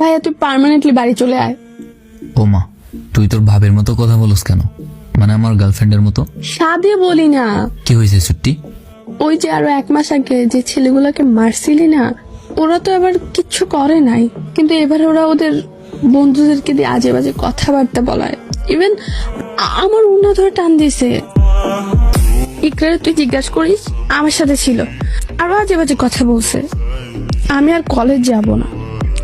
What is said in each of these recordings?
ভাইয়া তুই পার্মানেন্টলি বাড়ি চলে আয়। ও মা, তুই তোর ভাবের মতো কথা বলস কেন? মানে আমার গার্লফ্রেন্ডের মতো? সাদে বলি না। কি হয়েছে ছুটি? ওই যে আরো 1 মাস আগে যে ছেলেগুলোকে মারছিলি না, ওরা তো এবার কিচ্ছু করে নাই, কিন্তু এবার ওরা ওদের বন্ধুদেরকে দিয়ে আজে বাজে কথাবার্তা বলায়। ইভেন আমার অন্য ধরে টান দিছে। ইকরারে তুই জিজ্ঞাসা করিস, আমার সাথে ছিল, আরো আজে বাজে কথা বলছে। আমি আর কলেজ যাব না,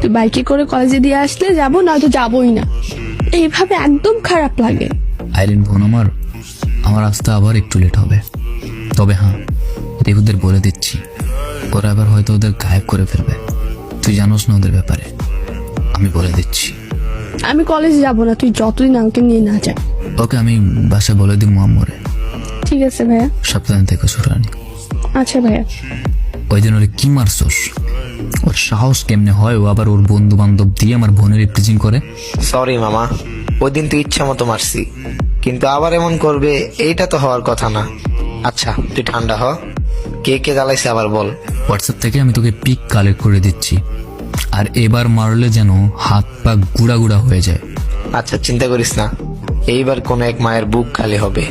তুই বাইকে করে কলেজে দিয়ে আসলে যাবো, না তো যাবোই না। এইভাবে একদম খারাপ লাগে। আইরিন বোন, আমার আসতে আবার একটু লেট হবে। তবে হ্যাঁ, দেবুদের বলে দিচ্ছি, ওরা আবার হয়তো ওদের গায়েব করে ফেলবে। তুই জানোস না ওদের ব্যাপারে, আমি বলে দিচ্ছি। আমি কলেজে যাব না, তুই যতদিন আমাকে নিয়ে না যা। ওকে, আমি বাসায় বলে দিব আম্মুরে। ঠিক আছে ভাইয়া। সাবধানে থেকে সুরানি। আচ্ছা ভাইয়া। ওই দিন ওরে কি মারছস? ওর সাহস কেমনে হয় ও আবার ওর বন্ধু বান্ধব দিয়ে আমার বোনের রিপ্রেজেন্ট করে? সরি মামা, ওই দিন তো ইচ্ছা মতো মারছি, কিন্তু আবার এমন করবে এইটা তো হওয়ার কথা না। আচ্ছা তুই ঠান্ডা হ, কে কে জ্বালাইছে আবার বল। হোয়াটসঅ্যাপ থেকে আমি তোকে পিক কালেক্ট করে দিচ্ছি, আর এবার মারলে যেন হাত পা গুড়া গুড়া হয়ে যায়। আচ্ছা চিন্তা করিস না, এইবার কোন এক মায়ের বুক খালি হবে।